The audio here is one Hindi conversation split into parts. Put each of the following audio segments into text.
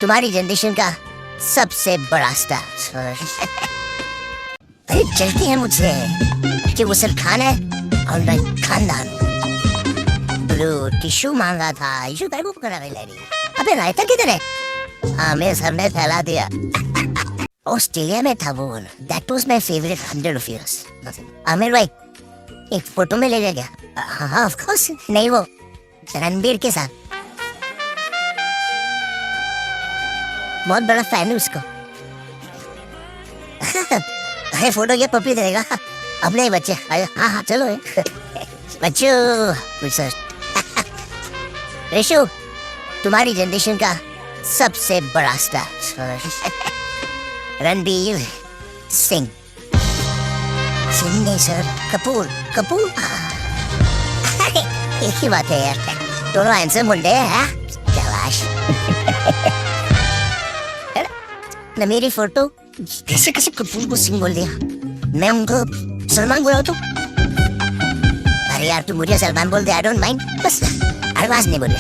तुम्हारी जनरेशन का सबसे बड़ा स्टार। अरे चलती है मुझे कि वो सर खान है और मैं खानदान। ब्लू टिश्यू मांगा था, इशू टाइप ऑफ करा लेरी। अबे रायता किधर है? हाँ मैं सर ने फैला दिया। ऑस्ट्रेलिया में था वो। That was my favourite 100 of years. Aamir भाई एक फोटो में ले गया। हाँ ऑफ कोर्स। नहीं वो रणबीर के साथ। बहुत बड़ा फैन है उसको। अरे फोटो ये पप्पी देगा अपने बच्चे। हाँ हाँ चलो बच्चों। रेशु तुम्हारी जनरेशन का सबसे बड़ा स्टार रणबीर सिंह। सिंह नहीं सर, कपूर। कपूर एक ही बात है यार, दोनों हैंडसम मुंडे हैं। शाबाश। न मेरी फोटो कैसे कैसे कपूर को सिंह बोल दिया। मैं उनको सलमान बोला तो। अरे यार तू मुझे सलमान बोल दे, आई डोंट माइंड, बस आवाज नहीं बोली।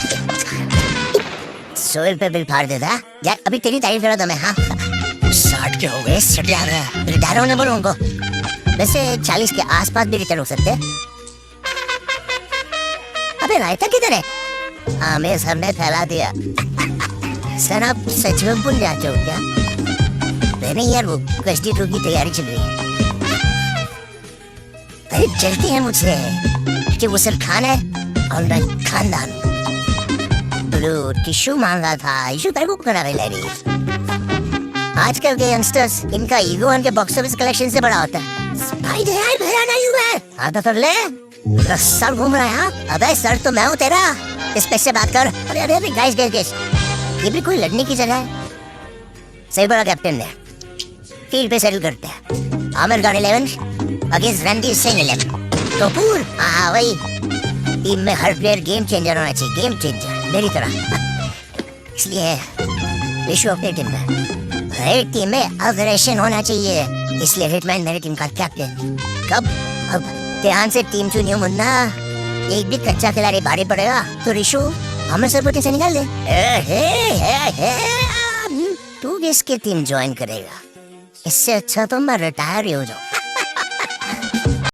100 रुपए बिल फाड़ देता यार। अभी तेरी तारीफ करा था मैं। हाँ 60 के हो गए, सट यार रिटायर होने बोलो उनको। वैसे 40 के आसपास भी रिटायर हो सकते हैं। अबे रायता किधर है? हाँ मैं सर ने फैला दिया। सर आप सच में भूल जाते हो क्या? नहीं यार वो कश्ती टू की तैयारी चल रही है। अरे चलती है मुझसे कि वो सर खान है और मैं खानदान। ब्लू टिश्यू मांगा था, इशू टाइप ऑफ करा लेरी। आजकल के यंगस्टर्स इनका ईगो उनके बॉक्स ऑफिस कलेक्शन से बड़ा होता है। स्पाइडर यार मेरा नहीं हुआ है। आता तो ले सर घूम रहा है। अबे सर तो मैं हूँ तेरा, इस पे से बात कर। अरे अरे अरे गाइस गाइस गाइस, ये भी कोई लड़ने की जगह है। सही बड़ा कैप्टन ने फील्ड पे सेटल करते हैं। आमिर खान 11 अगेंस्ट रणबीर सिंह 11। कपूर हाँ वही। टीम में हर प्लेयर गेम चेंजर होना चाहिए, गेम चेंजर मेरी तरह। इसलिए विश्व अपनी टीम में हर टीम में अग्रेशन होना चाहिए, इसलिए हिटमैन मेरी टीम का कैप्टन। कब? अब ध्यान से टीम चुनिए मुन्ना। एक भी कच्चा खिलाड़ी भारी पड़ेगा तो रिशु हमें सब से निकाल दे। तू किसकी टीम ज्वाइन करेगा? इससे अच्छा तो मैं रिटायर ही हो जाऊं।